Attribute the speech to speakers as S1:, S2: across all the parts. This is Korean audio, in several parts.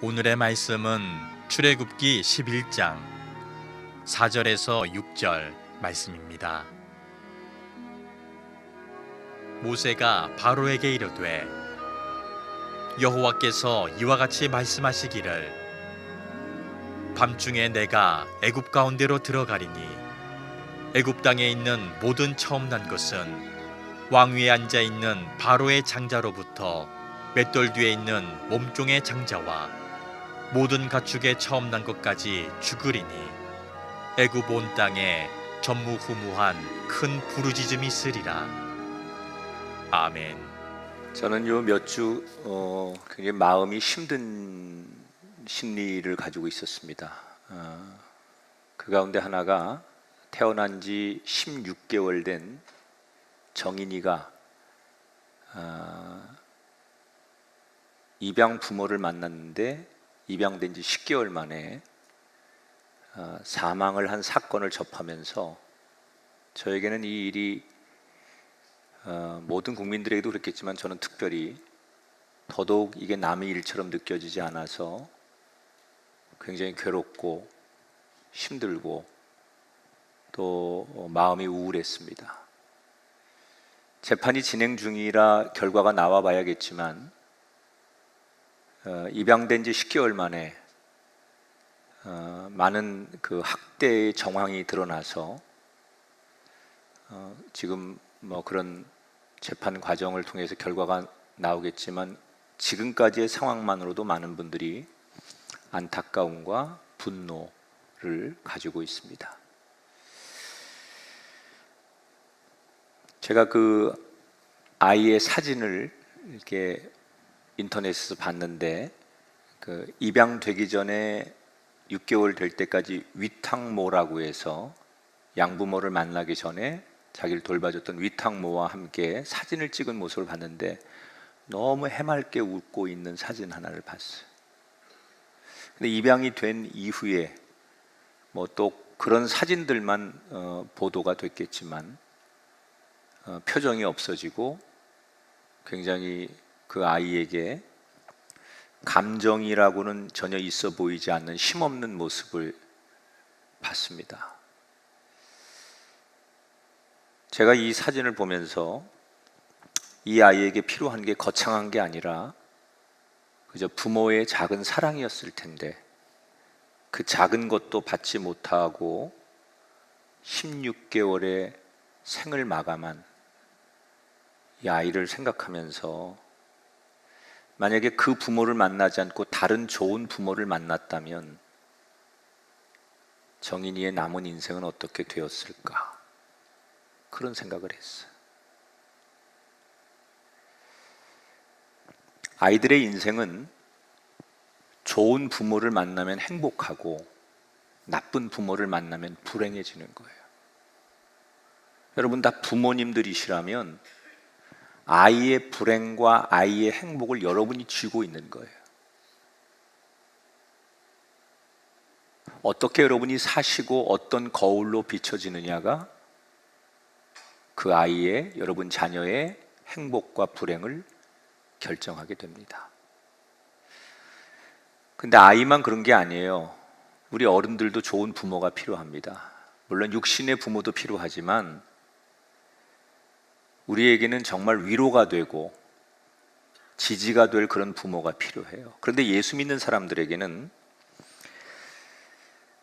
S1: 오늘의 말씀은 출애굽기 11장 4절에서 6절 말씀입니다. 모세가 바로에게 이르되 여호와께서 이와 같이 말씀하시기를 밤중에 내가 애굽 가운데로 들어가리니 애굽 땅에 있는 모든 처음 난 것은 왕위에 앉아 있는 바로의 장자로부터 맷돌 뒤에 있는 몸종의 장자와 모든 가축의 처음 난 것까지 죽으리니 애굽 온 땅에 전무후무한 큰 부르짖음이 있으리라. 아멘.
S2: 저는 요 몇 주 굉장히 마음이 힘든 심리를 가지고 있었습니다. 그 가운데 하나가 태어난 지 16개월 된 정인이가 입양 부모를 만났는데 입양된 지 10개월 만에 사망을 한 사건을 접하면서 저에게는 이 일이 모든 국민들에게도 그렇겠지만 저는 특별히 더더욱 이게 남의 일처럼 느껴지지 않아서 굉장히 괴롭고 힘들고 또 마음이 우울했습니다. 재판이 진행 중이라 결과가 나와 봐야겠지만 입양된 지 10개월 만에 많은 그 학대의 정황이 드러나서 지금 뭐 그런 재판 과정을 통해서 결과가 나오겠지만 지금까지의 상황만으로도 많은 분들이 안타까움과 분노를 가지고 있습니다. 제가 그 아이의 사진을 이렇게 인터넷에서 봤는데 그 입양되기 전에 6개월 될 때까지 위탁모라고 해서 양부모를 만나기 전에 자기를 돌봐줬던 위탁모와 함께 사진을 찍은 모습을 봤는데 너무 해맑게 웃고 있는 사진 하나를 봤어요. 근데 입양이 된 이후에 뭐 또 그런 사진들만 보도가 됐겠지만 표정이 없어지고 굉장히 그 아이에게 감정이라고는 전혀 있어 보이지 않는 힘없는 모습을 봤습니다. 제가 이 사진을 보면서 이 아이에게 필요한 게 거창한 게 아니라 그저 부모의 작은 사랑이었을 텐데 그 작은 것도 받지 못하고 16개월의 생을 마감한 이 아이를 생각하면서 만약에 그 부모를 만나지 않고 다른 좋은 부모를 만났다면 정인이의 남은 인생은 어떻게 되었을까? 그런 생각을 했어요. 아이들의 인생은 좋은 부모를 만나면 행복하고 나쁜 부모를 만나면 불행해지는 거예요. 여러분 다 부모님들이시라면 아이의 불행과 아이의 행복을 여러분이 쥐고 있는 거예요. 어떻게 여러분이 사시고 어떤 거울로 비춰지느냐가 그 아이의, 여러분 자녀의 행복과 불행을 결정하게 됩니다. 근데 아이만 그런 게 아니에요. 우리 어른들도 좋은 부모가 필요합니다. 물론 육신의 부모도 필요하지만 우리에게는 정말 위로가 되고 지지가 될 그런 부모가 필요해요. 그런데 예수 믿는 사람들에게는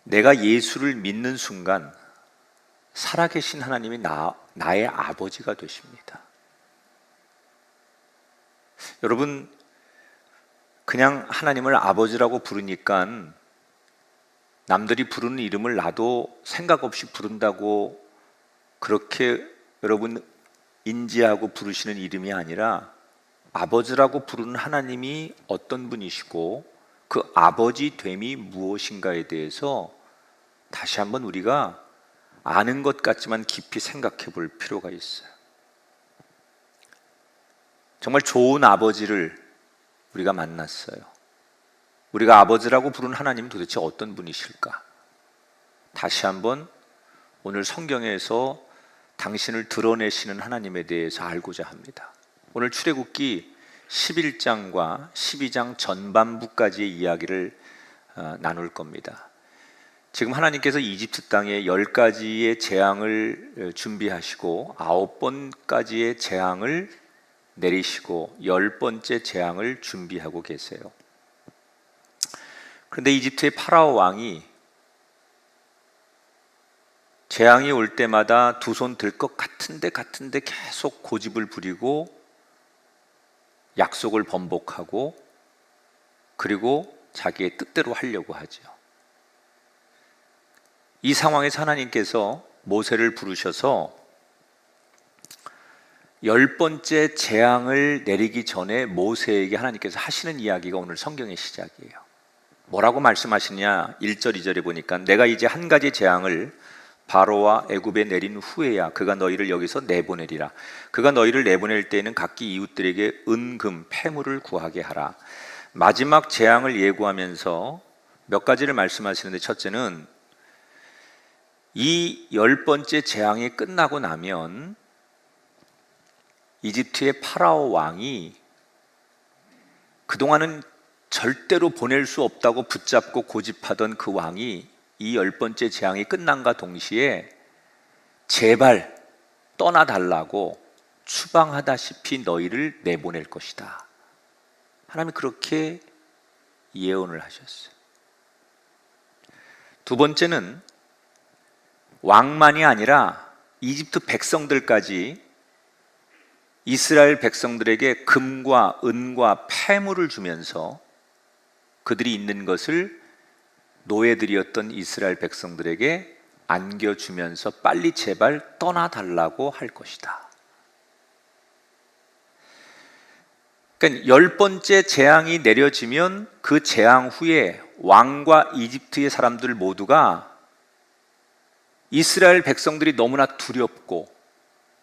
S2: 내가 예수를 믿는 순간 살아계신 하나님이 나의 아버지가 되십니다. 여러분 그냥 하나님을 아버지라고 부르니까 남들이 부르는 이름을 나도 생각 없이 부른다고 그렇게 여러분 인지하고 부르시는 이름이 아니라 아버지라고 부르는 하나님이 어떤 분이시고 그 아버지 됨이 무엇인가에 대해서 다시 한번 우리가 아는 것 같지만 깊이 생각해 볼 필요가 있어요. 정말 좋은 아버지를 우리가 만났어요. 우리가 아버지라고 부르는 하나님은 도대체 어떤 분이실까? 다시 한번 오늘 성경에서 당신을 드러내시는 하나님에 대해서 알고자 합니다. 오늘 출애굽기 11장과 12장 전반부까지의 이야기를 나눌 겁니다. 지금 하나님께서 이집트 땅에 10가지의 재앙을 준비하시고 9번까지의 재앙을 내리시고 10번째 재앙을 준비하고 계세요. 그런데 이집트의 파라오 왕이 재앙이 올 때마다 두 손 들 것 같은데 계속 고집을 부리고 약속을 번복하고 그리고 자기의 뜻대로 하려고 하죠. 이 상황에서 하나님께서 모세를 부르셔서 10번째 재앙을 내리기 전에 모세에게 하나님께서 하시는 이야기가 오늘 성경의 시작이에요. 뭐라고 말씀하시냐? 1절 2절에 보니까 내가 이제 한 가지 재앙을 바로와 애굽에 내린 후에야 그가 너희를 여기서 내보내리라. 그가 너희를 내보낼 때에는 각기 이웃들에게 은금 폐물을 구하게 하라. 마지막 재앙을 예고하면서 몇 가지를 말씀하시는데, 첫째는 이 10번째 재앙이 끝나고 나면 이집트의 파라오 왕이 그동안은 절대로 보낼 수 없다고 붙잡고 고집하던 그 왕이 이 10번째 재앙이 끝난과 동시에 제발 떠나달라고 추방하다시피 너희를 내보낼 것이다. 하나님이 그렇게 예언을 하셨어요. 두 번째는 왕만이 아니라 이집트 백성들까지 이스라엘 백성들에게 금과 은과 폐물을 주면서 그들이 있는 것을 노예들이었던 이스라엘 백성들에게 안겨주면서 빨리 제발 떠나달라고 할 것이다. 그러니까 10번째 재앙이 내려지면 그 재앙 후에 왕과 이집트의 사람들 모두가 이스라엘 백성들이 너무나 두렵고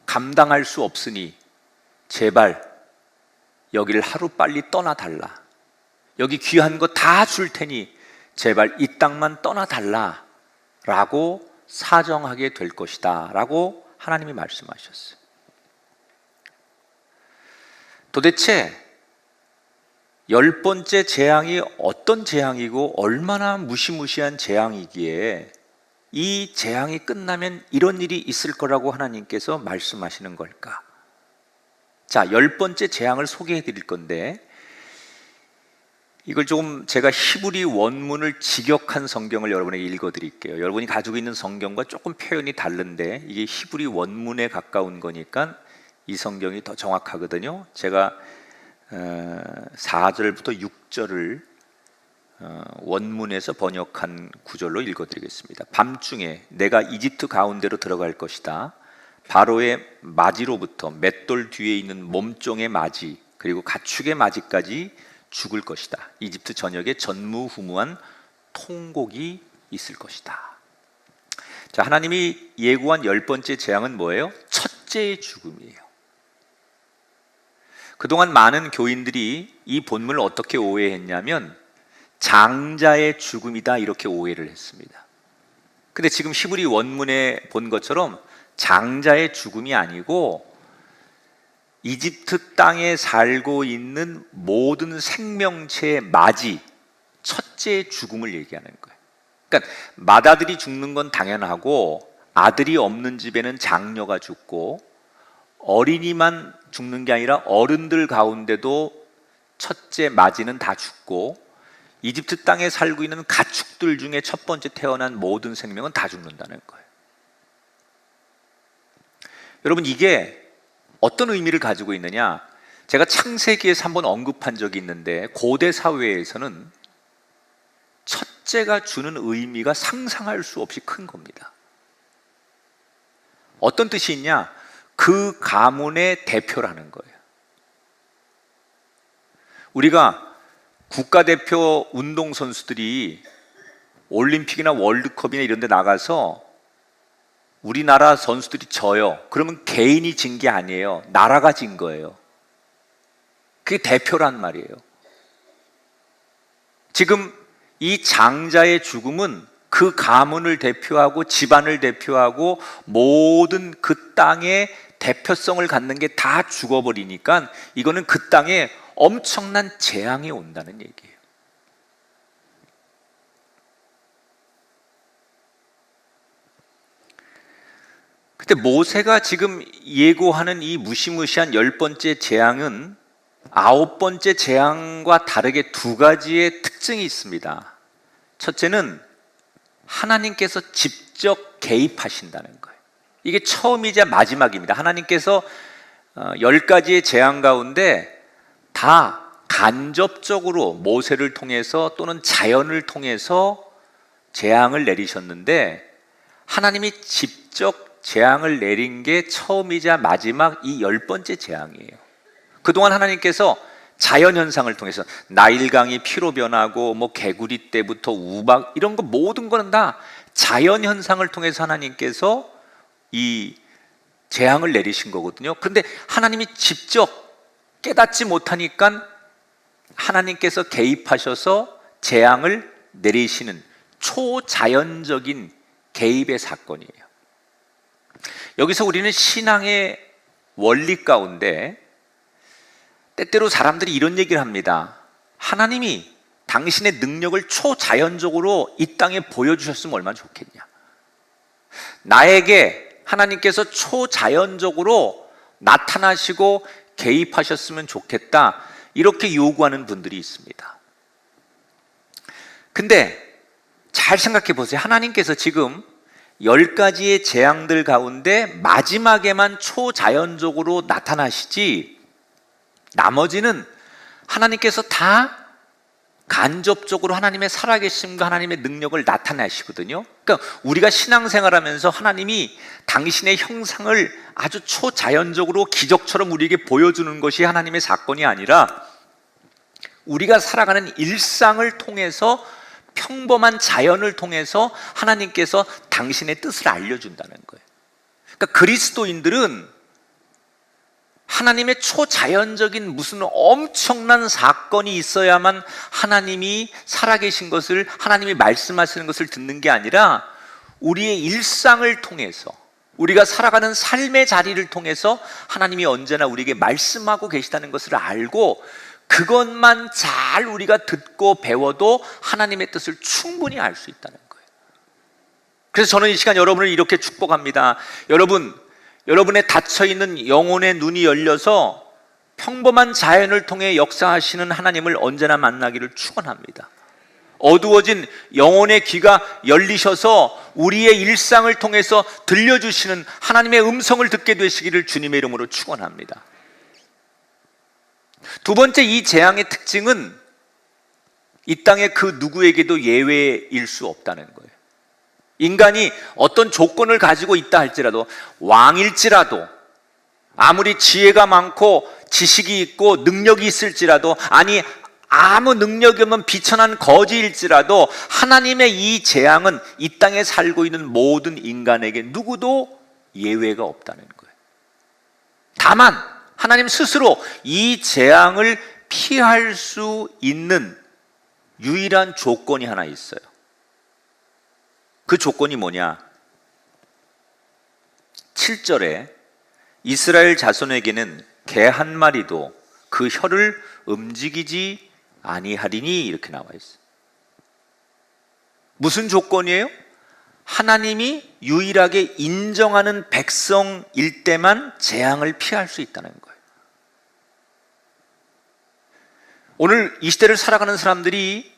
S2: 감당할 수 없으니 제발 여기를 하루빨리 떠나달라. 여기 귀한 거 다 줄 테니 제발 이 땅만 떠나달라 라고 사정하게 될 것이다 라고 하나님이 말씀하셨어요. 도대체 10번째 재앙이 어떤 재앙이고 얼마나 무시무시한 재앙이기에 이 재앙이 끝나면 이런 일이 있을 거라고 하나님께서 말씀하시는 걸까? 자, 10번째 재앙을 소개해 드릴 건데, 이걸 조금 제가 히브리 원문을 직역한 성경을 여러분에게 읽어 드릴게요. 여러분이 가지고 있는 성경과 조금 표현이 다른데 이게 히브리 원문에 가까운 거니까 이 성경이 더 정확하거든요. 제가 4절부터 6절을 원문에서 번역한 구절로 읽어 드리겠습니다. 밤중에 내가 이집트 가운데로 들어갈 것이다. 바로의 마지로부터 맷돌 뒤에 있는 몸종의 마지 그리고 가축의 마지까지 죽을 것이다. 이집트 전역에 전무후무한 통곡이 있을 것이다. 자, 하나님이 예고한 10번째 재앙은 뭐예요? 첫째의 죽음이에요. 그동안 많은 교인들이 이 본문을 어떻게 오해했냐면 장자의 죽음이다 이렇게 오해를 했습니다. 근데 지금 히브리 원문에 본 것처럼 장자의 죽음이 아니고 이집트 땅에 살고 있는 모든 생명체의 맞이, 첫째의 죽음을 얘기하는 거예요. 그러니까 맏아들이 죽는 건 당연하고 아들이 없는 집에는 장녀가 죽고 어린이만 죽는 게 아니라 어른들 가운데도 첫째 맞이는 다 죽고 이집트 땅에 살고 있는 가축들 중에 첫 번째 태어난 모든 생명은 다 죽는다는 거예요. 여러분, 이게 어떤 의미를 가지고 있느냐? 제가 창세기에서 한번 언급한 적이 있는데 고대 사회에서는 첫째가 주는 의미가 상상할 수 없이 큰 겁니다. 어떤 뜻이 있냐? 그 가문의 대표라는 거예요. 우리가 국가대표 운동선수들이 올림픽이나 월드컵이나 이런 데 나가서 우리나라 선수들이 져요. 그러면 개인이 진 게 아니에요. 나라가 진 거예요. 그게 대표란 말이에요. 지금 이 장자의 죽음은 그 가문을 대표하고 집안을 대표하고 모든 그 땅의 대표성을 갖는 게 다 죽어버리니까 이거는 그 땅에 엄청난 재앙이 온다는 얘기예요. 근데 모세가 지금 예고하는 이 무시무시한 10번째 재앙은 9번째 재앙과 다르게 두 가지의 특징이 있습니다. 첫째는 하나님께서 직접 개입하신다는 거예요. 이게 처음이자 마지막입니다. 하나님께서 10가지의 재앙 가운데 다 간접적으로 모세를 통해서 또는 자연을 통해서 재앙을 내리셨는데, 하나님이 직접 재앙을 내린 게 처음이자 마지막 이 10번째 재앙이에요. 그동안 하나님께서 자연현상을 통해서 나일강이 피로 변하고 뭐 개구리 때부터 우박 이런 거 모든 거는 다 자연현상을 통해서 하나님께서 이 재앙을 내리신 거거든요. 그런데 하나님이 직접 깨닫지 못하니까 하나님께서 개입하셔서 재앙을 내리시는 초자연적인 개입의 사건이에요. 여기서 우리는 신앙의 원리 가운데 때때로 사람들이 이런 얘기를 합니다. 하나님이 당신의 능력을 초자연적으로 이 땅에 보여주셨으면 얼마나 좋겠냐. 나에게 하나님께서 초자연적으로 나타나시고 개입하셨으면 좋겠다, 이렇게 요구하는 분들이 있습니다. 근데 잘 생각해 보세요. 하나님께서 지금 10가지의 재앙들 가운데 마지막에만 초자연적으로 나타나시지, 나머지는 하나님께서 다 간접적으로 하나님의 살아계심과 하나님의 능력을 나타내시거든요. 그러니까 우리가 신앙생활하면서 하나님이 당신의 형상을 아주 초자연적으로 기적처럼 우리에게 보여주는 것이 하나님의 사건이 아니라, 우리가 살아가는 일상을 통해서, 평범한 자연을 통해서 하나님께서 당신의 뜻을 알려준다는 거예요. 그러니까 그리스도인들은 하나님의 초자연적인 무슨 엄청난 사건이 있어야만 하나님이 살아계신 것을, 하나님이 말씀하시는 것을 듣는 게 아니라, 우리의 일상을 통해서, 우리가 살아가는 삶의 자리를 통해서 하나님이 언제나 우리에게 말씀하고 계시다는 것을 알고, 그것만 잘 우리가 듣고 배워도 하나님의 뜻을 충분히 알 수 있다는 거예요. 그래서 저는 이 시간 여러분을 이렇게 축복합니다. 여러분의 닫혀있는 영혼의 눈이 열려서 평범한 자연을 통해 역사하시는 하나님을 언제나 만나기를 축원합니다. 어두워진 영혼의 귀가 열리셔서 우리의 일상을 통해서 들려주시는 하나님의 음성을 듣게 되시기를 주님의 이름으로 축원합니다. 두 번째, 이 재앙의 특징은 이 땅의 그 누구에게도 예외일 수 없다는 거예요. 인간이 어떤 조건을 가지고 있다 할지라도, 왕일지라도, 아무리 지혜가 많고 지식이 있고 능력이 있을지라도, 아니 아무 능력이 없는 비천한 거지일지라도, 하나님의 이 재앙은 이 땅에 살고 있는 모든 인간에게 누구도 예외가 없다는 거예요. 다만 하나님 스스로 이 재앙을 피할 수 있는 유일한 조건이 하나 있어요. 그 조건이 뭐냐? 7절에 이스라엘 자손에게는 개 한 마리도 그 혀를 움직이지 아니하리니, 이렇게 나와 있어요. 무슨 조건이에요? 하나님이 유일하게 인정하는 백성일 때만 재앙을 피할 수 있다는 거예요. 오늘 이 시대를 살아가는 사람들이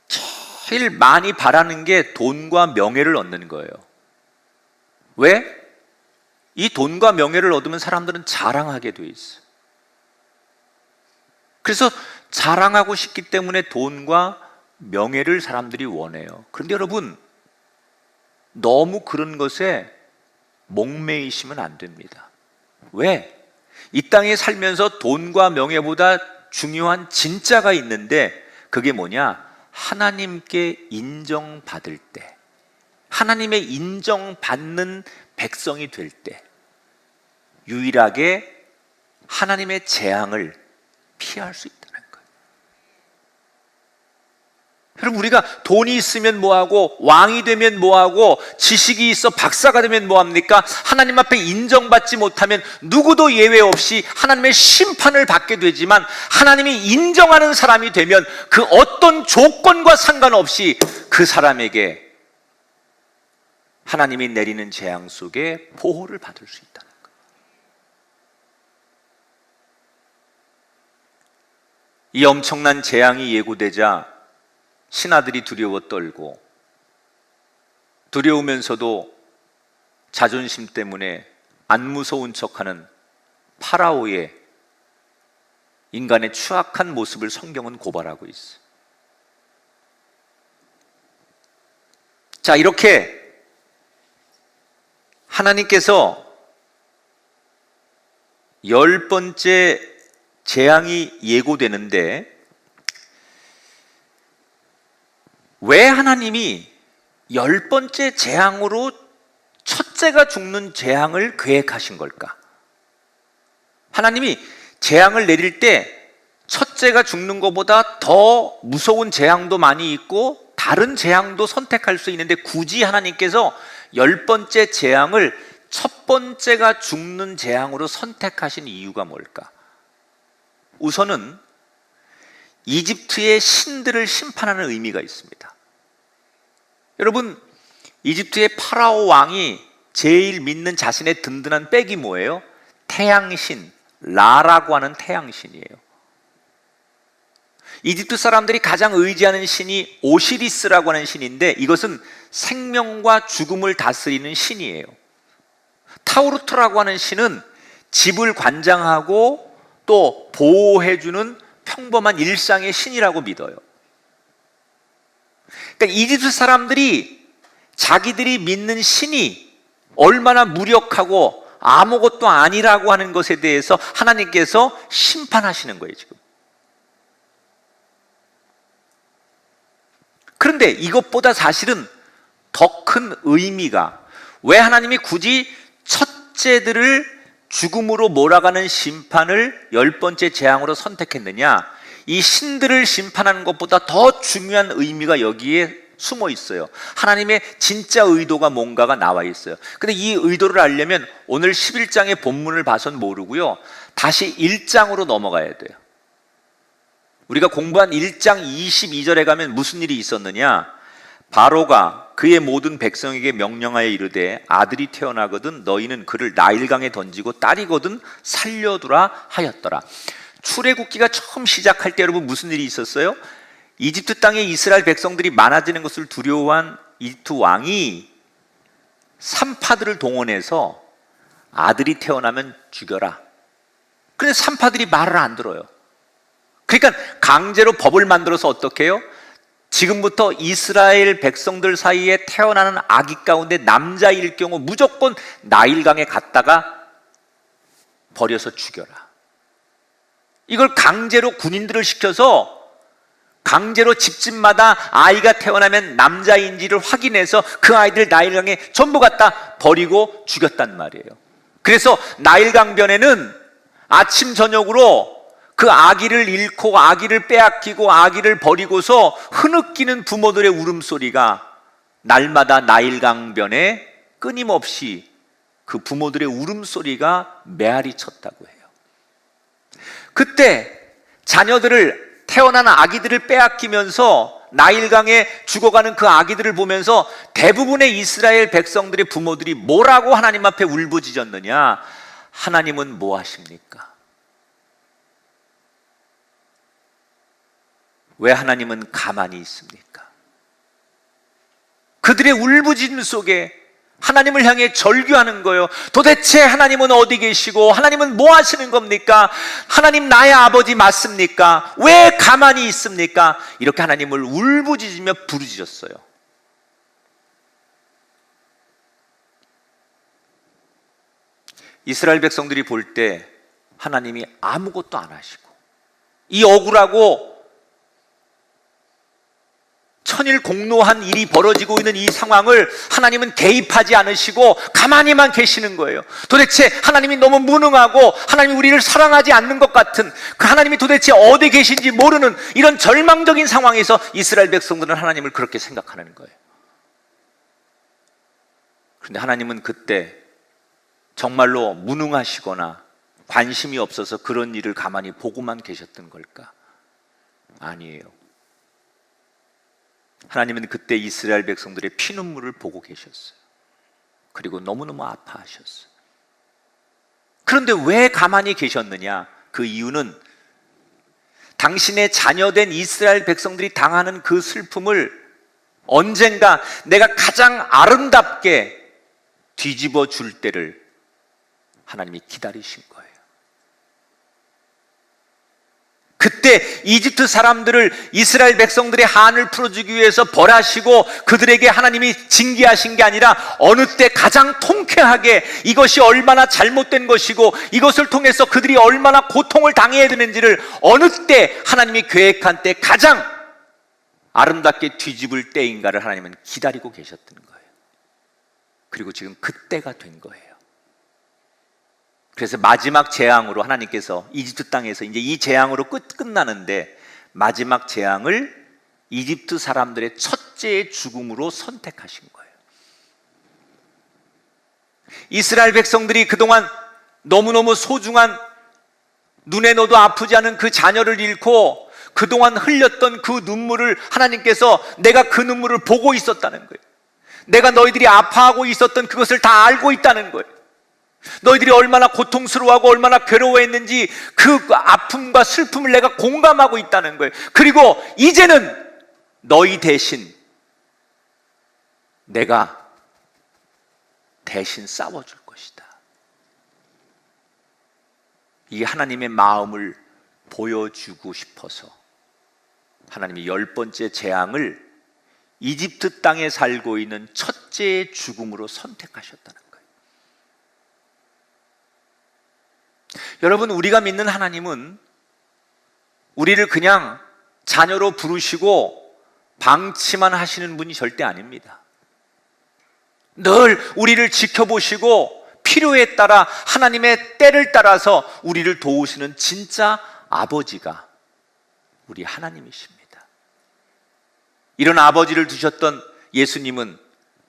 S2: 제일 많이 바라는 게 돈과 명예를 얻는 거예요. 왜? 이 돈과 명예를 얻으면 사람들은 자랑하게 돼 있어요. 그래서 자랑하고 싶기 때문에 돈과 명예를 사람들이 원해요. 그런데 여러분, 너무 그런 것에 목매이시면 안 됩니다. 왜? 이 땅에 살면서 돈과 명예보다 중요한 진짜가 있는데, 그게 뭐냐? 하나님께 인정받을 때, 하나님의 인정받는 백성이 될 때 유일하게 하나님의 재앙을 피할 수 있다는 거예요. 여러분, 우리가 돈이 있으면 뭐하고, 왕이 되면 뭐하고, 지식이 있어 박사가 되면 뭐합니까? 하나님 앞에 인정받지 못하면 누구도 예외 없이 하나님의 심판을 받게 되지만, 하나님이 인정하는 사람이 되면 그 어떤 조건과 상관없이 그 사람에게 하나님이 내리는 재앙 속에 보호를 받을 수 있다는 거예요. 이 엄청난 재앙이 예고되자 신하들이 두려워 떨고, 두려우면서도 자존심 때문에 안 무서운 척하는 파라오의 인간의 추악한 모습을 성경은 고발하고 있어요. 자, 이렇게 하나님께서 10번째 재앙이 예고되는데, 왜 하나님이 10번째 재앙으로 첫째가 죽는 재앙을 계획하신 걸까? 하나님이 재앙을 내릴 때 첫째가 죽는 것보다 더 무서운 재앙도 많이 있고 다른 재앙도 선택할 수 있는데, 굳이 하나님께서 10번째 재앙을 첫 번째가 죽는 재앙으로 선택하신 이유가 뭘까? 우선은 이집트의 신들을 심판하는 의미가 있습니다. 여러분, 이집트의 파라오 왕이 제일 믿는 자신의 든든한 백이 뭐예요? 태양신, 라라고 하는 태양신이에요. 이집트 사람들이 가장 의지하는 신이 오시리스라고 하는 신인데, 이것은 생명과 죽음을 다스리는 신이에요. 타우르트라고 하는 신은 집을 관장하고 또 보호해주는 평범한 일상의 신이라고 믿어요. 그러니까 이집트 사람들이 자기들이 믿는 신이 얼마나 무력하고 아무것도 아니라고 하는 것에 대해서 하나님께서 심판하시는 거예요, 지금. 그런데 이것보다 사실은 더 큰 의미가, 왜 하나님이 굳이 첫째들을 죽음으로 몰아가는 심판을 10번째 재앙으로 선택했느냐? 이 신들을 심판하는 것보다 더 중요한 의미가 여기에 숨어 있어요. 하나님의 진짜 의도가 뭔가가 나와 있어요. 근데 이 의도를 알려면 오늘 11장의 본문을 봐선 모르고요, 다시 1장으로 넘어가야 돼요. 우리가 공부한 1장 22절에 가면 무슨 일이 있었느냐? 바로가 그의 모든 백성에게 명령하여 이르되, 아들이 태어나거든 너희는 그를 나일강에 던지고 딸이거든 살려두라 하였더라. 출애굽기가 처음 시작할 때 여러분 무슨 일이 있었어요? 이집트 땅에 이스라엘 백성들이 많아지는 것을 두려워한 이집트 왕이 산파들을 동원해서 아들이 태어나면 죽여라. 그런데 산파들이 말을 안 들어요. 그러니까 강제로 법을 만들어서 어떻게 해요? 지금부터 이스라엘 백성들 사이에 태어나는 아기 가운데 남자일 경우 무조건 나일강에 갔다가 버려서 죽여라. 이걸 강제로 군인들을 시켜서 강제로 집집마다 아이가 태어나면 남자인지를 확인해서 그 아이들 나일강에 전부 갖다 버리고 죽였단 말이에요. 그래서 나일강변에는 아침 저녁으로 그 아기를 잃고 아기를 빼앗기고 아기를 버리고서 흐느끼는 부모들의 울음소리가 날마다 나일강변에 끊임없이 그 부모들의 울음소리가 메아리 쳤다고 해요. 그때 자녀들을, 태어난 아기들을 빼앗기면서 나일강에 죽어가는 그 아기들을 보면서 대부분의 이스라엘 백성들의 부모들이 뭐라고 하나님 앞에 울부짖었느냐? 하나님은 뭐 하십니까? 왜 하나님은 가만히 있습니까? 그들의 울부짖음 속에 하나님을 향해 절규하는 거예요. 도대체 하나님은 어디 계시고 하나님은 뭐 하시는 겁니까? 하나님 나의 아버지 맞습니까? 왜 가만히 있습니까? 이렇게 하나님을 울부짖으며 부르짖었어요. 이스라엘 백성들이 볼 때 하나님이 아무것도 안 하시고 이 억울하고 천일공노한 일이 벌어지고 있는 이 상황을 하나님은 개입하지 않으시고 가만히만 계시는 거예요. 도대체 하나님이 너무 무능하고 하나님이 우리를 사랑하지 않는 것 같은, 그 하나님이 도대체 어디 계신지 모르는 이런 절망적인 상황에서 이스라엘 백성들은 하나님을 그렇게 생각하는 거예요. 그런데 하나님은 그때 정말로 무능하시거나 관심이 없어서 그런 일을 가만히 보고만 계셨던 걸까? 아니에요. 하나님은 그때 이스라엘 백성들의 피눈물을 보고 계셨어요. 그리고 너무너무 아파하셨어요. 그런데 왜 가만히 계셨느냐? 그 이유는 당신의 자녀된 이스라엘 백성들이 당하는 그 슬픔을 언젠가 내가 가장 아름답게 뒤집어 줄 때를 하나님이 기다리신 거예요. 그때 이집트 사람들을, 이스라엘 백성들의 한을 풀어주기 위해서 벌하시고 그들에게 하나님이 징계하신 게 아니라 어느 때 가장 통쾌하게 이것이 얼마나 잘못된 것이고 이것을 통해서 그들이 얼마나 고통을 당해야 되는지를 어느 때 하나님이 계획한 때 가장 아름답게 뒤집을 때인가를 하나님은 기다리고 계셨던 거예요. 그리고 지금 그때가 된 거예요. 그래서 마지막 재앙으로 하나님께서 이집트 땅에서 이제 이 재앙으로 끝나는데 마지막 재앙을 이집트 사람들의 첫째의 죽음으로 선택하신 거예요. 이스라엘 백성들이 그동안 너무너무 소중한, 눈에 넣어도 아프지 않은 그 자녀를 잃고 그동안 흘렸던 그 눈물을 하나님께서, 내가 그 눈물을 보고 있었다는 거예요. 내가 너희들이 아파하고 있었던 그것을 다 알고 있다는 거예요. 너희들이 얼마나 고통스러워하고 얼마나 괴로워했는지 그 아픔과 슬픔을 내가 공감하고 있다는 거예요. 그리고 이제는 너희 대신 내가 대신 싸워줄 것이다. 이 하나님의 마음을 보여주고 싶어서 하나님이 10번째 재앙을 이집트 땅에 살고 있는 첫째의 죽음으로 선택하셨다는 거예요. 여러분, 우리가 믿는 하나님은 우리를 그냥 자녀로 부르시고 방치만 하시는 분이 절대 아닙니다. 늘 우리를 지켜보시고 필요에 따라 하나님의 때를 따라서 우리를 도우시는 진짜 아버지가 우리 하나님이십니다. 이런 아버지를 두셨던 예수님은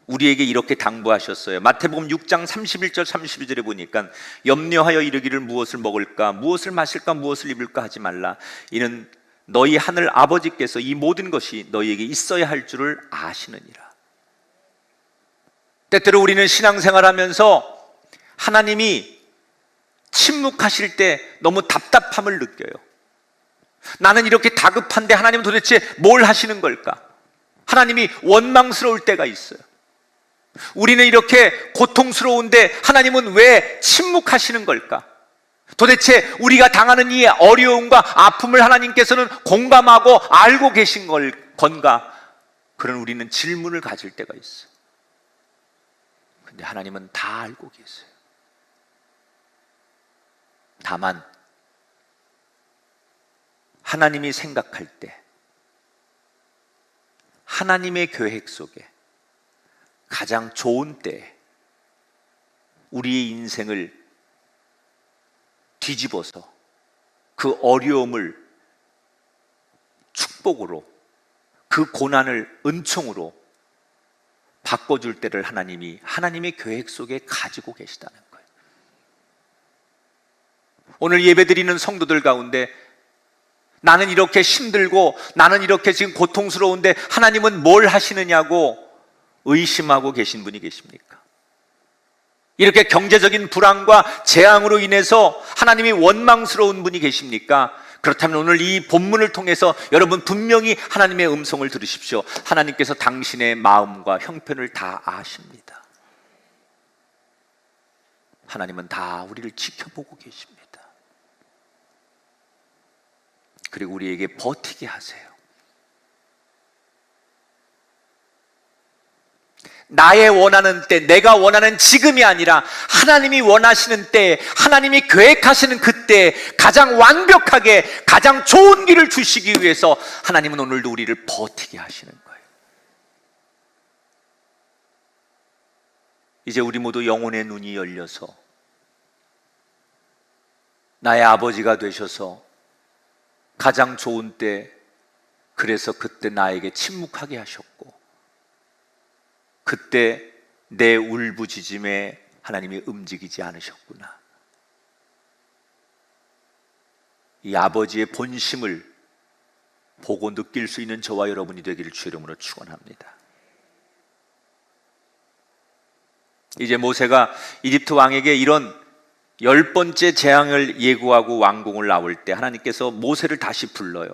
S2: 우리에게 이렇게 당부하셨어요. 마태복음 6장 31절 32절에 보니까 염려하여 이르기를 무엇을 먹을까, 무엇을 마실까, 무엇을 입을까 하지 말라. 이는 너희 하늘 아버지께서 이 모든 것이 너희에게 있어야 할 줄을 아시느니라. 때때로 우리는 신앙생활하면서 하나님이 침묵하실 때 너무 답답함을 느껴요. 나는 이렇게 다급한데 하나님은 도대체 뭘 하시는 걸까? 하나님이 원망스러울 때가 있어요. 우리는 이렇게 고통스러운데 하나님은 왜 침묵하시는 걸까? 도대체 우리가 당하는 이 어려움과 아픔을 하나님께서는 공감하고 알고 계신 건가? 그런 우리는 질문을 가질 때가 있어요. 근데 하나님은 다 알고 계세요. 다만 하나님이 생각할 때, 하나님의 계획 속에 가장 좋은 때에 우리의 인생을 뒤집어서 그 어려움을 축복으로, 그 고난을 은총으로 바꿔줄 때를 하나님이 하나님의 계획 속에 가지고 계시다는 거예요. 오늘 예배드리는 성도들 가운데 나는 이렇게 힘들고 나는 이렇게 지금 고통스러운데 하나님은 뭘 하시느냐고 의심하고 계신 분이 계십니까? 이렇게 경제적인 불안과 재앙으로 인해서 하나님이 원망스러운 분이 계십니까? 그렇다면 오늘 이 본문을 통해서 여러분 분명히 하나님의 음성을 들으십시오. 하나님께서 당신의 마음과 형편을 다 아십니다. 하나님은 다 우리를 지켜보고 계십니다. 그리고 우리에게 버티게 하세요. 나의 원하는 때, 내가 원하는 지금이 아니라 하나님이 원하시는 때, 하나님이 계획하시는 그때 가장 완벽하게 가장 좋은 길을 주시기 위해서 하나님은 오늘도 우리를 버티게 하시는 거예요. 이제 우리 모두 영혼의 눈이 열려서 나의 아버지가 되셔서 가장 좋은 때, 그래서 그때 나에게 침묵하게 하셨고, 그때 내 울부짖음에 하나님이 움직이지 않으셨구나. 이 아버지의 본심을 보고 느낄 수 있는 저와 여러분이 되기를 주 이름으로 축원합니다. 이제 모세가 이집트 왕에게 이런 10번째 재앙을 예고하고 왕궁을 나올 때 하나님께서 모세를 다시 불러요.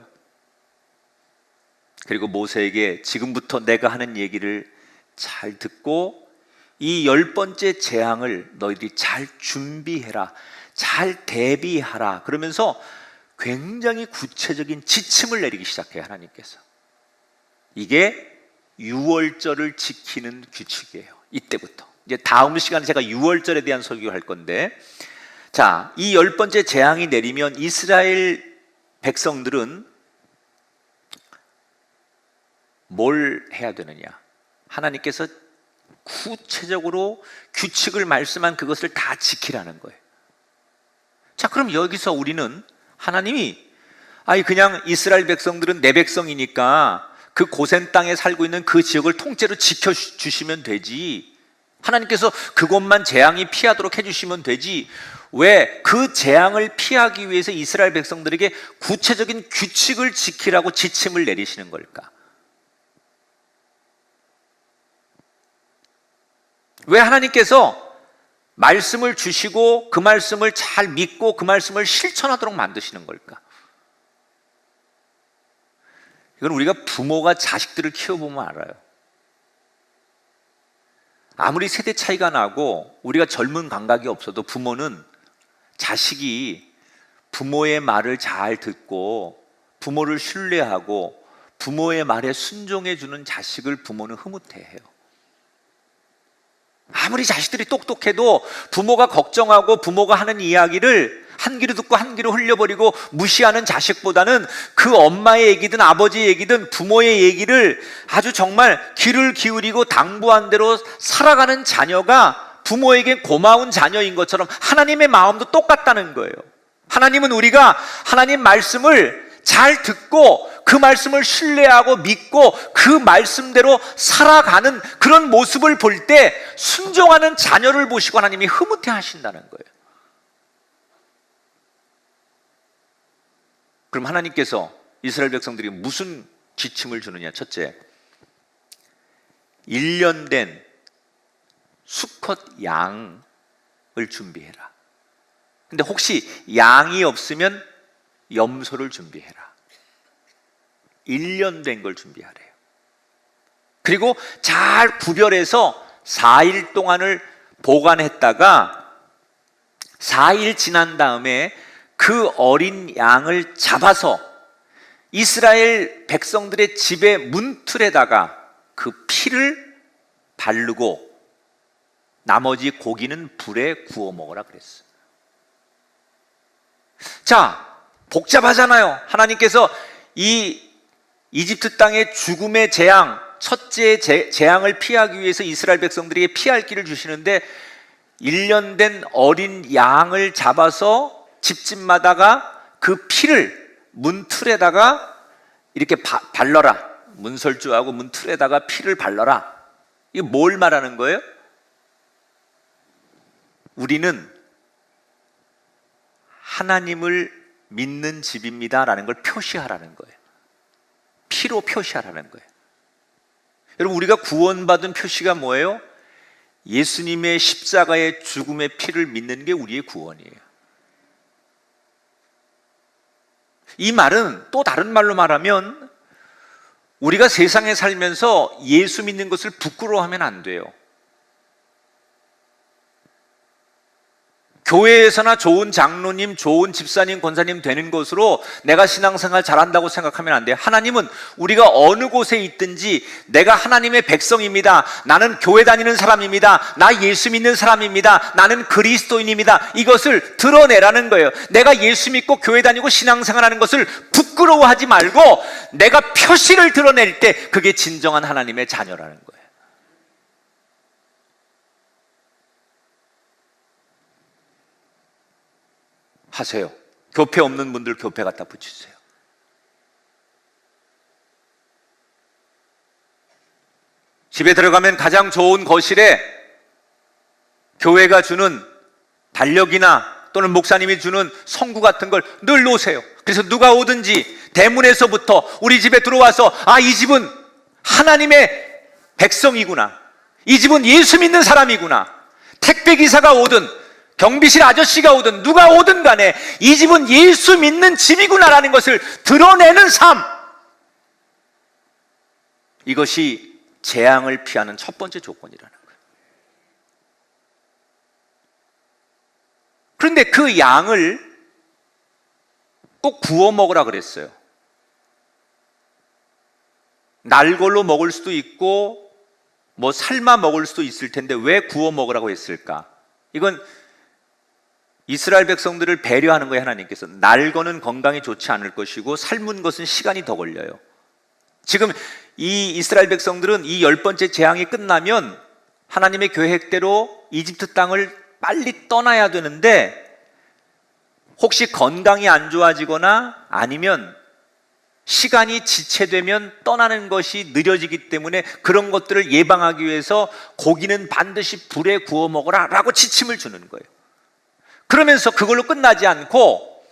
S2: 그리고 모세에게 지금부터 내가 하는 얘기를 잘 듣고 이 10번째 재앙을 너희들이 잘 준비해라, 잘 대비하라, 그러면서 굉장히 구체적인 지침을 내리기 시작해요. 하나님께서. 이게 유월절을 지키는 규칙이에요. 이때부터. 이제 다음 시간에 제가 유월절에 대한 설교를 할 건데, 자, 이 10번째 재앙이 내리면 이스라엘 백성들은 뭘 해야 되느냐? 하나님께서 구체적으로 규칙을 말씀한 그것을 다 지키라는 거예요. 자, 그럼 여기서 우리는 하나님이 그냥 이스라엘 백성들은 내 백성이니까 그 고센 땅에 살고 있는 그 지역을 통째로 지켜주시면 되지, 하나님께서 그곳만 재앙이 피하도록 해주시면 되지, 왜 그 재앙을 피하기 위해서 이스라엘 백성들에게 구체적인 규칙을 지키라고 지침을 내리시는 걸까? 왜 하나님께서 말씀을 주시고 그 말씀을 잘 믿고 그 말씀을 실천하도록 만드시는 걸까? 이건 우리가 부모가 자식들을 키워보면 알아요. 아무리 세대 차이가 나고 우리가 젊은 감각이 없어도 부모는 자식이 부모의 말을 잘 듣고 부모를 신뢰하고 부모의 말에 순종해주는 자식을 부모는 흐뭇해해요. 아무리 자식들이 똑똑해도 부모가 걱정하고 부모가 하는 이야기를 한 귀로 듣고 한 귀로 흘려버리고 무시하는 자식보다는 그 엄마의 얘기든 아버지의 얘기든 부모의 얘기를 아주 정말 귀를 기울이고 당부한 대로 살아가는 자녀가 부모에게 고마운 자녀인 것처럼 하나님의 마음도 똑같다는 거예요. 하나님은 우리가 하나님 말씀을 잘 듣고 그 말씀을 신뢰하고 믿고 그 말씀대로 살아가는 그런 모습을 볼 때 순종하는 자녀를 보시고 하나님이 흐뭇해 하신다는 거예요. 그럼 하나님께서 이스라엘 백성들이 무슨 지침을 주느냐? 첫째, 1년 된 수컷 양을 준비해라. 근데 혹시 양이 없으면 염소를 준비해라. 1년 된 걸 준비하래요. 그리고 잘 구별해서 4일 동안을 보관했다가 4일 지난 다음에 그 어린 양을 잡아서 이스라엘 백성들의 집의 문틀에다가 그 피를 바르고 나머지 고기는 불에 구워 먹으라 그랬어요. 자, 복잡하잖아요. 하나님께서 이 이집트 땅의 죽음의 재앙, 첫째 재앙을 피하기 위해서 이스라엘 백성들에게 피할 길을 주시는데 1년 된 어린 양을 잡아서 집집마다가 그 피를 문틀에다가 이렇게 발라라. 문설주하고 문틀에다가 피를 발라라. 이게 뭘 말하는 거예요? 우리는 하나님을 믿는 집입니다라는 걸 표시하라는 거예요. 피로 표시하라는 거예요. 여러분, 우리가 구원받은 표시가 뭐예요? 예수님의 십자가의 죽음의 피를 믿는 게 우리의 구원이에요. 이 말은 또 다른 말로 말하면 우리가 세상에 살면서 예수 믿는 것을 부끄러워하면 안 돼요. 교회에서나 좋은 장로님, 좋은 집사님, 권사님 되는 것으로 내가 신앙생활 잘한다고 생각하면 안 돼요. 하나님은 우리가 어느 곳에 있든지 내가 하나님의 백성입니다. 나는 교회 다니는 사람입니다. 나 예수 믿는 사람입니다. 나는 그리스도인입니다. 이것을 드러내라는 거예요. 내가 예수 믿고 교회 다니고 신앙생활하는 것을 부끄러워하지 말고 내가 표시를 드러낼 때 그게 진정한 하나님의 자녀라는 거예요. 하세요. 교패 없는 분들 교패 갖다 붙이세요. 집에 들어가면 가장 좋은 거실에 교회가 주는 달력이나 또는 목사님이 주는 성구 같은 걸 늘 놓으세요. 그래서 누가 오든지 대문에서부터 우리 집에 들어와서 이 집은 하나님의 백성이구나, 이 집은 예수 믿는 사람이구나, 택배기사가 오든 경비실 아저씨가 오든 누가 오든 간에 이 집은 예수 믿는 집이구나라는 것을 드러내는 삶, 이것이 재앙을 피하는 첫 번째 조건이라는 거예요. 그런데 그 양을 꼭 구워 먹으라 그랬어요. 날걸로 먹을 수도 있고 뭐 삶아 먹을 수도 있을 텐데 왜 구워 먹으라고 했을까? 이건 이스라엘 백성들을 배려하는 거예요. 하나님께서 날거는 건강에 좋지 않을 것이고 삶은 것은 시간이 더 걸려요. 지금 이 이스라엘 백성들은 이 10번째 재앙이 끝나면 하나님의 계획대로 이집트 땅을 빨리 떠나야 되는데 혹시 건강이 안 좋아지거나 아니면 시간이 지체되면 떠나는 것이 느려지기 때문에 그런 것들을 예방하기 위해서 고기는 반드시 불에 구워 먹어라 라고 지침을 주는 거예요. 그러면서 그걸로 끝나지 않고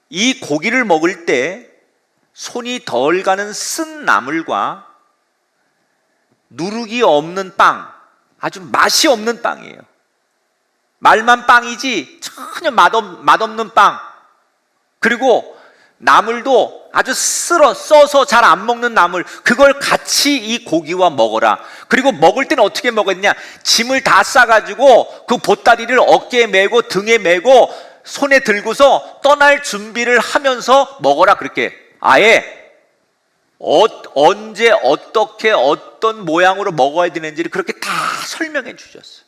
S2: 이 고기를 먹을 때 손이 덜 가는 쓴 나물과 누룩이 없는 빵, 아주 맛이 없는 빵이에요. 말만 빵이지 전혀 맛없는 빵, 그리고 나물도 아주 써서 잘 안 먹는 나물, 그걸 같이 이 고기와 먹어라. 그리고 먹을 때는 어떻게 먹었냐, 짐을 다 싸가지고 그 보따리를 어깨에 메고 등에 메고 손에 들고서 떠날 준비를 하면서 먹어라. 그렇게 아예 언제 어떻게 어떤 모양으로 먹어야 되는지를 그렇게 다 설명해 주셨어요.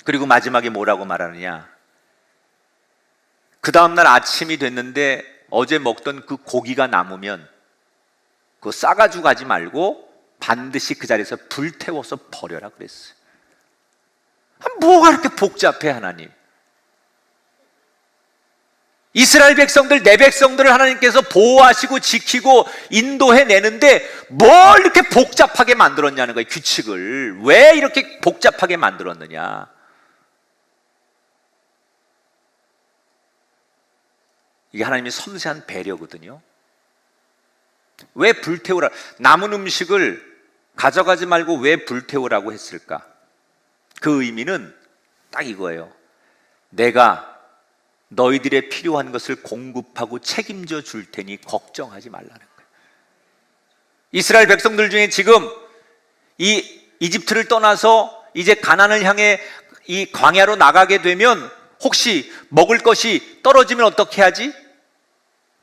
S2: 그리고 마지막에 뭐라고 말하느냐, 그 다음날 아침이 됐는데 어제 먹던 그 고기가 남으면 그거 싸가지고 가지 말고 반드시 그 자리에서 불태워서 버려라 그랬어요. 뭐가 그렇게 복잡해 하나님? 이스라엘 백성들, 내 백성들을 하나님께서 보호하시고 지키고 인도해내는데 뭘 이렇게 복잡하게 만들었냐는 거예요. 규칙을 왜 이렇게 복잡하게 만들었느냐. 이게 하나님의 섬세한 배려거든요. 왜 불태우라, 남은 음식을 가져가지 말고 왜 불태우라고 했을까? 그 의미는 딱 이거예요. 내가 너희들의 필요한 것을 공급하고 책임져 줄 테니 걱정하지 말라는 거예요. 이스라엘 백성들 중에 지금 이 이집트를 떠나서 이제 가나안을 향해 이 광야로 나가게 되면 혹시 먹을 것이 떨어지면 어떻게 하지?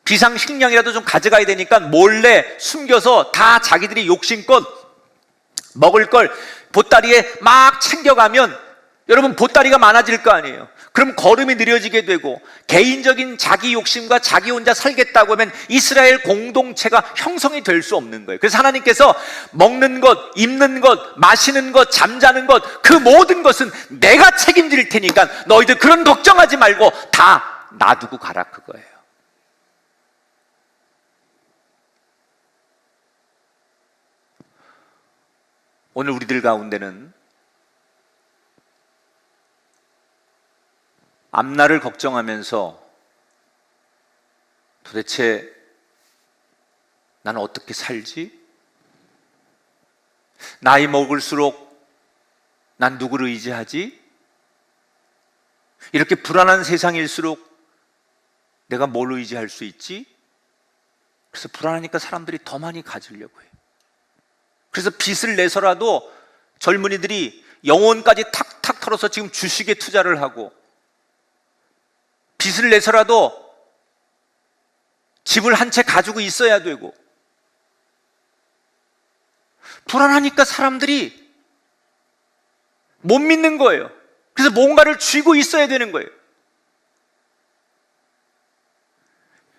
S2: 비상식량이라도 좀 가져가야 되니까 몰래 숨겨서 다 자기들이 욕심껏 먹을 걸 보따리에 막 챙겨가면 여러분 보따리가 많아질 거 아니에요. 그럼 걸음이 느려지게 되고 개인적인 자기 욕심과 자기 혼자 살겠다고 하면 이스라엘 공동체가 형성이 될 수 없는 거예요. 그래서 하나님께서 먹는 것, 입는 것, 마시는 것, 잠자는 것, 그 모든 것은 내가 책임질 테니까 너희들 그런 걱정하지 말고 다 놔두고 가라, 그거예요. 오늘 우리들 가운데는 앞날을 걱정하면서 도대체 나는 어떻게 살지? 나이 먹을수록 난 누구를 의지하지? 이렇게 불안한 세상일수록 내가 뭘 의지할 수 있지? 그래서 불안하니까 사람들이 더 많이 가지려고 해요. 그래서 빚을 내서라도 젊은이들이 영혼까지 탁탁 털어서 지금 주식에 투자를 하고 빚을 내서라도 집을 한 채 가지고 있어야 되고 불안하니까 사람들이 못 믿는 거예요. 그래서 뭔가를 쥐고 있어야 되는 거예요.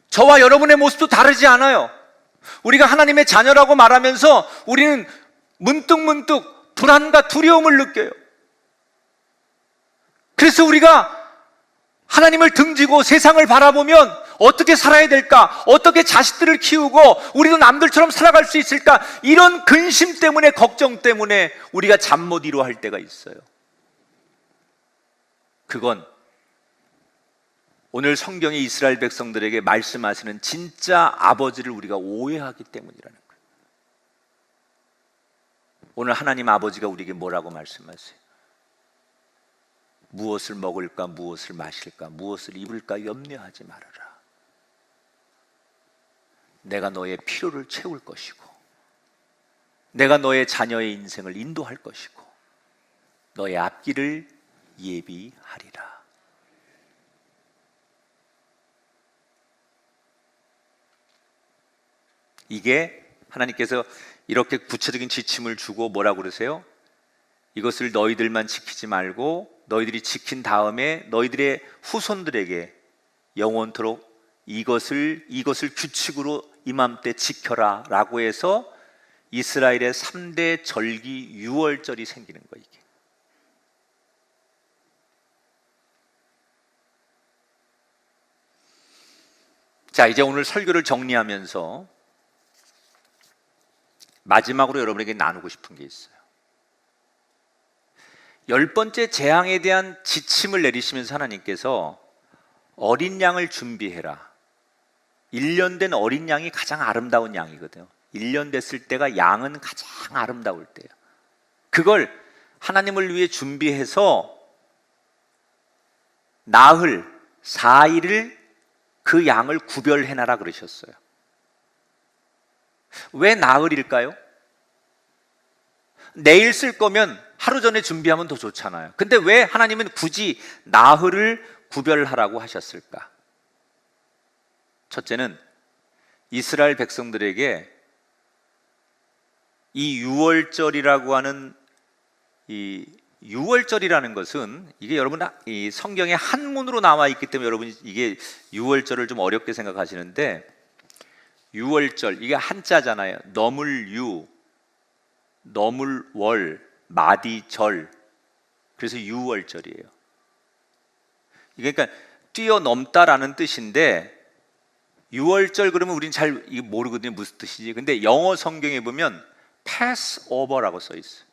S2: 저와 여러분의 모습도 다르지 않아요. 우리가 하나님의 자녀라고 말하면서 우리는 문득문득 불안과 두려움을 느껴요. 그래서 우리가 하나님을 등지고 세상을 바라보면 어떻게 살아야 될까? 어떻게 자식들을 키우고 우리도 남들처럼 살아갈 수 있을까? 이런 근심 때문에, 걱정 때문에 우리가 잠 못 이루어 할 때가 있어요. 그건 오늘 성경의 이스라엘 백성들에게 말씀하시는 진짜 아버지를 우리가 오해하기 때문이라는 거예요. 오늘 하나님 아버지가 우리에게 뭐라고 말씀하세요? 무엇을 먹을까, 무엇을 마실까, 무엇을 입을까 염려하지 말아라. 내가 너의 필요를 채울 것이고, 내가 너의 자녀의 인생을 인도할 것이고, 너의 앞길을 예비하리라. 이게 하나님께서 이렇게 구체적인 지침을 주고 뭐라고 그러세요? 이것을 너희들만 지키지 말고 너희들이 지킨 다음에 너희들의 후손들에게 영원토록 이것을 규칙으로 이맘때 지켜라 라고 해서 이스라엘의 3대 절기 유월절이 생기는 거예요. 이게. 자, 이제 오늘 설교를 정리하면서 마지막으로 여러분에게 나누고 싶은 게 있어요. 10번째 재앙에 대한 지침을 내리시면서 하나님께서 어린 양을 준비해라. 1년 된 어린 양이 가장 아름다운 양이거든요. 1년 됐을 때가 양은 가장 아름다울 때예요. 그걸 하나님을 위해 준비해서 나흘 4일을 그 양을 구별해놔라 그러셨어요. 왜 나흘일까요? 내일 쓸 거면 하루 전에 준비하면 더 좋잖아요. 근데 왜 하나님은 굳이 나흘을 구별하라고 하셨을까? 첫째는 이스라엘 백성들에게 이 유월절이라고 하는 이 유월절이라는 것은 이게 여러분 이 성경에 한문으로 나와 있기 때문에 여러분이 이게 유월절을 좀 어렵게 생각하시는데 유월절 이게 한자잖아요. 너물유, 너물월, 마디절. 그래서 유월절이에요. 이게 그러니까 뛰어넘다라는 뜻인데 유월절 그러면 우리는 잘 이게 모르거든요. 무슨 뜻이지? 근데 영어 성경에 보면 pass over라고 써 있어요.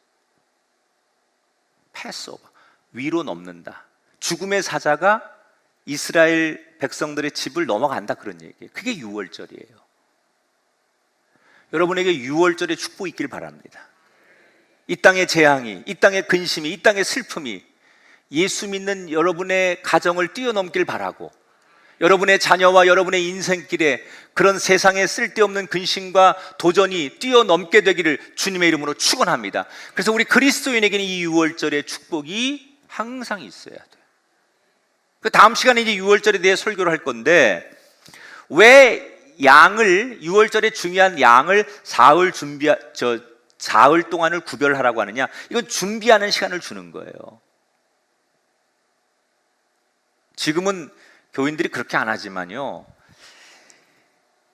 S2: pass over. 위로 넘는다. 죽음의 사자가 이스라엘 백성들의 집을 넘어간다 그런 얘기예요. 그게 유월절이에요. 여러분에게 유월절의 축복이 있길 바랍니다. 이 땅의 재앙이, 이 땅의 근심이, 이 땅의 슬픔이 예수 믿는 여러분의 가정을 뛰어넘길 바라고 여러분의 자녀와 여러분의 인생길에 그런 세상에 쓸데없는 근심과 도전이 뛰어넘게 되기를 주님의 이름으로 축원합니다. 그래서 우리 그리스도인에게는 이 유월절의 축복이 항상 있어야 돼요. 그 다음 시간에 이제 유월절에 대해 설교를 할 건데 왜 양을 유월절에 중요한 양을 사흘 동안을 구별하라고 하느냐? 이건 준비하는 시간을 주는 거예요. 지금은 교인들이 그렇게 안 하지만요.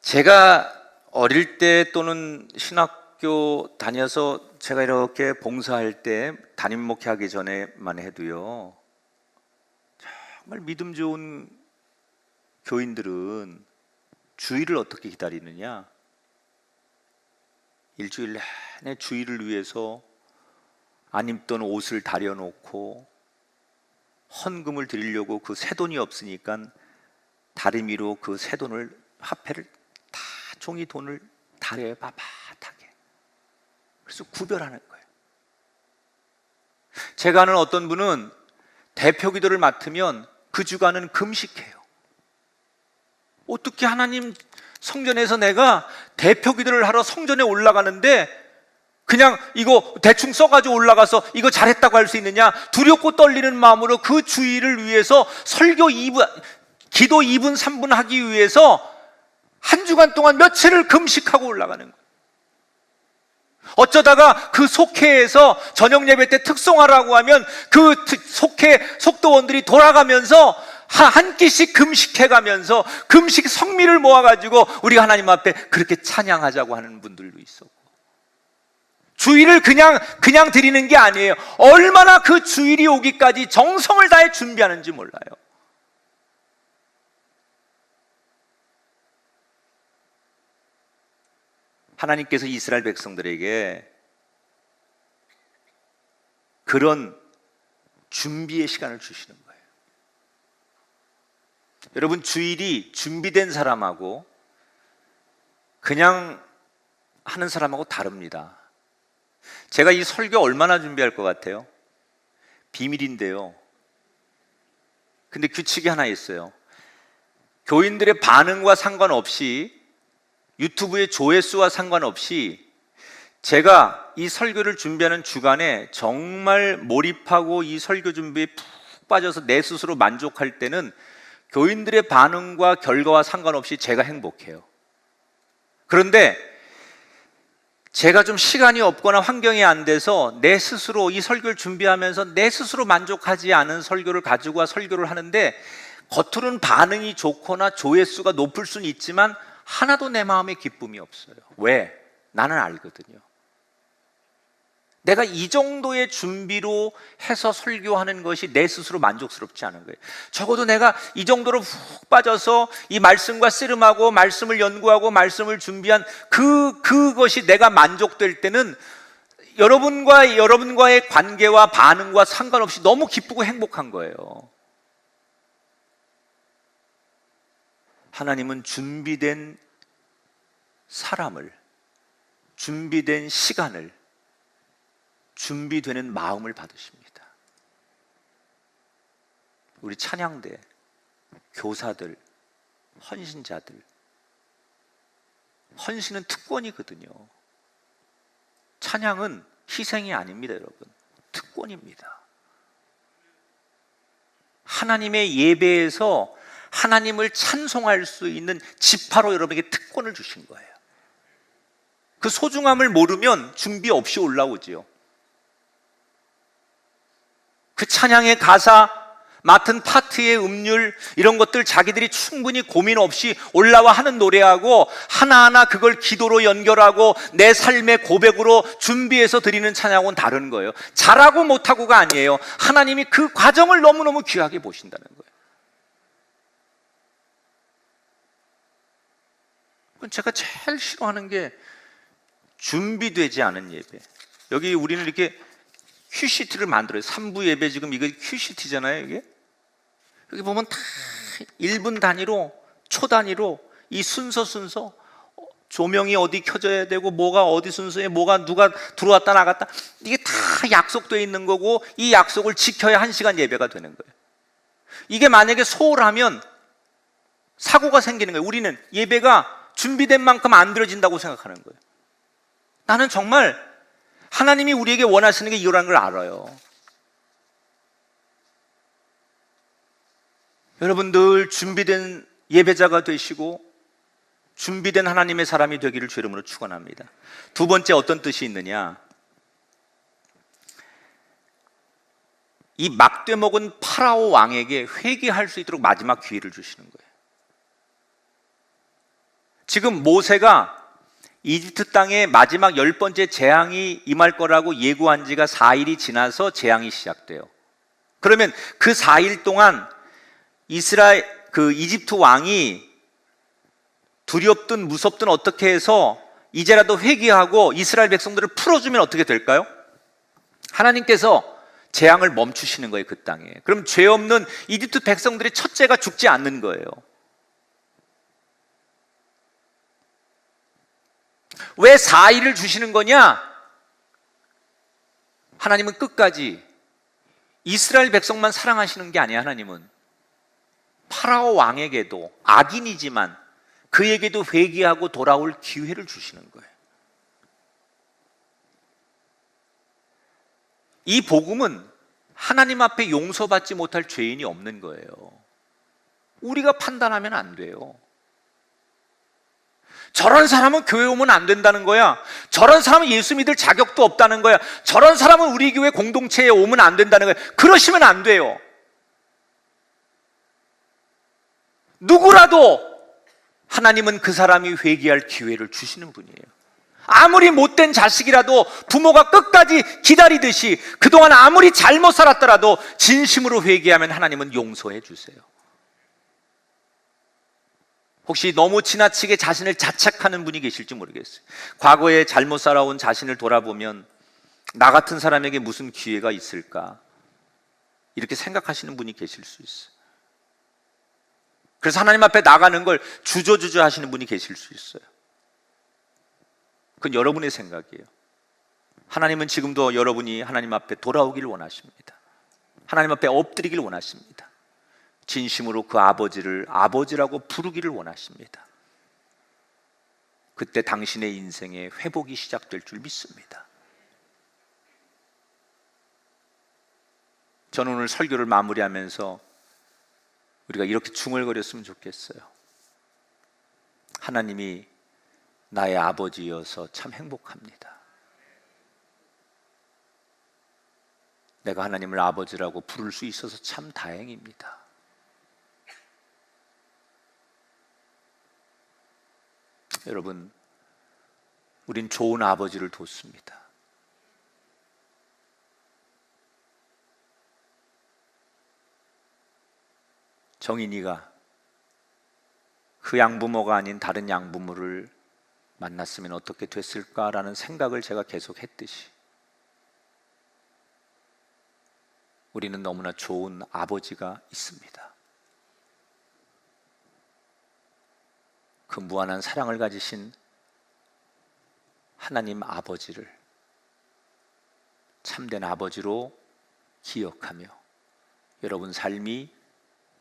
S2: 제가 어릴 때 또는 신학교 다녀서 제가 이렇게 봉사할 때 담임 목회하기 전에만 해도요. 정말 믿음 좋은 교인들은 주일을 어떻게 기다리느냐? 일주일 내내 주일을 위해서 안 입던 옷을 다려놓고 헌금을 드리려고 그 새 돈이 없으니까 다리미로 그 새 돈을 화폐를 다 종이 돈을 다려요. 빳빳하게. 그래서 구별하는 거예요. 제가 아는 어떤 분은 대표 기도를 맡으면 그 주간은 금식해요. 어떻게 하나님 성전에서 내가 대표 기도를 하러 성전에 올라가는데 그냥 이거 대충 써가지고 올라가서 이거 잘했다고 할 수 있느냐? 두렵고 떨리는 마음으로 그 주일을 위해서 설교 2분, 기도 2분, 3분 하기 위해서 한 주간 동안 며칠을 금식하고 올라가는 거예요. 어쩌다가 그 속회에서 저녁 예배 때 특송하라고 하면 그 속회 속도원들이 돌아가면서 한 끼씩 금식해가면서 금식 성미를 모아가지고 우리가 하나님 앞에 그렇게 찬양하자고 하는 분들도 있었고 주일을 그냥 드리는 게 아니에요. 얼마나 그 주일이 오기까지 정성을 다해 준비하는지 몰라요. 하나님께서 이스라엘 백성들에게 그런 준비의 시간을 주시는 거예요. 여러분, 주일이 준비된 사람하고 그냥 하는 사람하고 다릅니다. 제가 이 설교 얼마나 준비할 것 같아요? 비밀인데요. 근데 규칙이 하나 있어요. 교인들의 반응과 상관없이, 유튜브의 조회수와 상관없이 제가 이 설교를 준비하는 주간에 정말 몰입하고 이 설교 준비에 푹 빠져서 내 스스로 만족할 때는 교인들의 반응과 결과와 상관없이 제가 행복해요. 그런데 제가 좀 시간이 없거나 환경이 안 돼서 내 스스로 이 설교를 준비하면서 내 스스로 만족하지 않은 설교를 가지고 와 설교를 하는데 겉으로는 반응이 좋거나 조회수가 높을 수는 있지만 하나도 내 마음에 기쁨이 없어요. 왜? 나는 알거든요. 내가 이 정도의 준비로 해서 설교하는 것이 내 스스로 만족스럽지 않은 거예요. 적어도 내가 이 정도로 훅 빠져서 이 말씀과 씨름하고 말씀을 연구하고 말씀을 준비한 그것이 내가 만족될 때는 여러분과의 관계와 반응과 상관없이 너무 기쁘고 행복한 거예요. 하나님은 준비된 사람을, 준비된 시간을, 준비되는 마음을 받으십니다. 우리 찬양대, 교사들, 헌신자들, 헌신은 특권이거든요. 찬양은 희생이 아닙니다, 여러분. 특권입니다. 하나님의 예배에서 하나님을 찬송할 수 있는 지파로 여러분에게 특권을 주신 거예요. 그 소중함을 모르면 준비 없이 올라오지요. 그 찬양의 가사, 맡은 파트의 음률, 이런 것들 자기들이 충분히 고민 없이 올라와 하는 노래하고 하나하나 그걸 기도로 연결하고 내 삶의 고백으로 준비해서 드리는 찬양은 다른 거예요. 잘하고 못하고가 아니에요. 하나님이 그 과정을 너무너무 귀하게 보신다는 거예요. 제가 제일 싫어하는 게 준비되지 않은 예배. 여기 우리는 이렇게 큐시트를 만들어요. 3부 예배 지금 이거 큐시트잖아요. 이게 여기 보면 다 1분 단위로, 초 단위로 이 순서 조명이 어디 켜져야 되고 뭐가 어디 순서에 뭐가 누가 들어왔다 나갔다, 이게 다 약속되어 있는 거고 이 약속을 지켜야 1시간 예배가 되는 거예요. 이게 만약에 소홀하면 사고가 생기는 거예요. 우리는 예배가 준비된 만큼 안 드려진다고 생각하는 거예요. 나는 정말 하나님이 우리에게 원하시는 게 이거라는 걸 알아요. 여러분 늘 준비된 예배자가 되시고 준비된 하나님의 사람이 되기를 주 이름으로 축원합니다. 두 번째 어떤 뜻이 있느냐? 이 막돼 먹은 파라오 왕에게 회개할 수 있도록 마지막 기회를 주시는 거예요. 지금 모세가 이집트 땅에 마지막 10번째 재앙이 임할 거라고 예고한 지가 4일이 지나서 재앙이 시작돼요. 그러면 그 4일 동안 이집트 왕이 두렵든 무섭든 어떻게 해서 이제라도 회개하고 이스라엘 백성들을 풀어주면 어떻게 될까요? 하나님께서 재앙을 멈추시는 거예요, 그 땅에. 그럼 죄 없는 이집트 백성들의 첫째가 죽지 않는 거예요. 왜 4일을 주시는 거냐? 하나님은 끝까지 이스라엘 백성만 사랑하시는 게 아니에요. 하나님은 파라오 왕에게도 악인이지만 그에게도 회개하고 돌아올 기회를 주시는 거예요. 이 복음은 하나님 앞에 용서받지 못할 죄인이 없는 거예요. 우리가 판단하면 안 돼요. 저런 사람은 교회 오면 안 된다는 거야. 저런 사람은 예수 믿을 자격도 없다는 거야. 저런 사람은 우리 교회 공동체에 오면 안 된다는 거야. 그러시면 안 돼요. 누구라도 하나님은 그 사람이 회개할 기회를 주시는 분이에요. 아무리 못된 자식이라도 부모가 끝까지 기다리듯이 그동안 아무리 잘못 살았더라도 진심으로 회개하면 하나님은 용서해 주세요. 혹시 너무 지나치게 자신을 자책하는 분이 계실지 모르겠어요. 과거에 잘못 살아온 자신을 돌아보면 나 같은 사람에게 무슨 기회가 있을까? 이렇게 생각하시는 분이 계실 수 있어요. 그래서 하나님 앞에 나가는 걸 주저주저 하시는 분이 계실 수 있어요. 그건 여러분의 생각이에요. 하나님은 지금도 여러분이 하나님 앞에 돌아오기를 원하십니다. 하나님 앞에 엎드리기를 원하십니다. 진심으로 그 아버지를 아버지라고 부르기를 원하십니다. 그때 당신의 인생에 회복이 시작될 줄 믿습니다. 저는 오늘 설교를 마무리하면서 우리가 이렇게 중얼거렸으면 좋겠어요. 하나님이 나의 아버지여서 참 행복합니다. 내가 하나님을 아버지라고 부를 수 있어서 참 다행입니다. 여러분, 우린 좋은 아버지를 뒀습니다. 정인이가 그 양부모가 아닌 다른 양부모를 만났으면 어떻게 됐을까라는 생각을 제가 계속 했듯이 우리는 너무나 좋은 아버지가 있습니다. 그 무한한 사랑을 가지신 하나님 아버지를 참된 아버지로 기억하며 여러분 삶이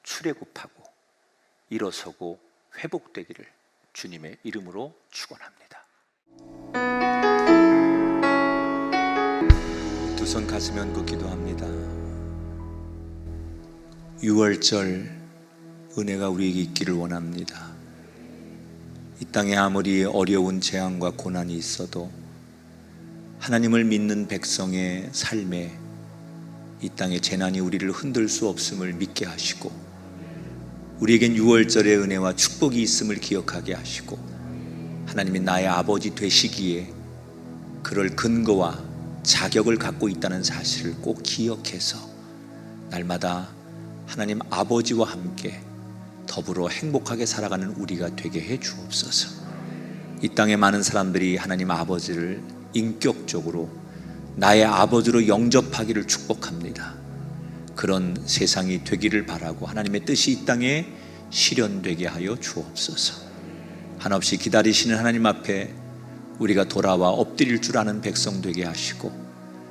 S2: 출애굽하고 일어서고 회복되기를 주님의 이름으로 축원합니다. 두 손 가슴에 얹고 기도합니다. 6월절 은혜가 우리에게 있기를 원합니다. 이 땅에 아무리 어려운 재앙과 고난이 있어도 하나님을 믿는 백성의 삶에 이 땅의 재난이 우리를 흔들 수 없음을 믿게 하시고 우리에겐 6월절의 은혜와 축복이 있음을 기억하게 하시고 하나님이 나의 아버지 되시기에 그럴 근거와 자격을 갖고 있다는 사실을 꼭 기억해서 날마다 하나님 아버지와 함께 더불어 행복하게 살아가는 우리가 되게 해 주옵소서. 이 땅에 많은 사람들이 하나님 아버지를 인격적으로 나의 아버지로 영접하기를 축복합니다. 그런 세상이 되기를 바라고 하나님의 뜻이 이 땅에 실현되게 하여 주옵소서. 한없이 기다리시는 하나님 앞에 우리가 돌아와 엎드릴 줄 아는 백성 되게 하시고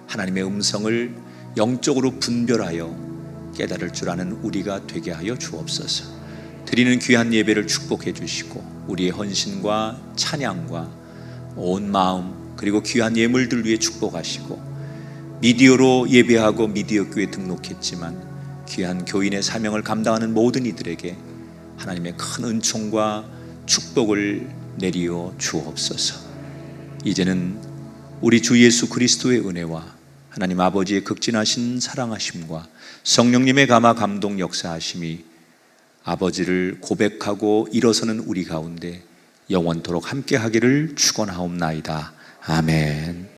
S2: 하나님의 음성을 영적으로 분별하여 깨달을 줄 아는 우리가 되게 하여 주옵소서. 드리는 귀한 예배를 축복해 주시고 우리의 헌신과 찬양과 온 마음 그리고 귀한 예물들 위해 축복하시고 미디어로 예배하고 미디어 교회 등록했지만 귀한 교인의 사명을 감당하는 모든 이들에게 하나님의 큰 은총과 축복을 내리어 주옵소서. 이제는 우리 주 예수 그리스도의 은혜와 하나님 아버지의 극진하신 사랑하심과 성령님의 감화 감동 역사하심이 아버지를 고백하고 일어서는 우리 가운데 영원토록 함께하기를 축원하옵나이다. 아멘.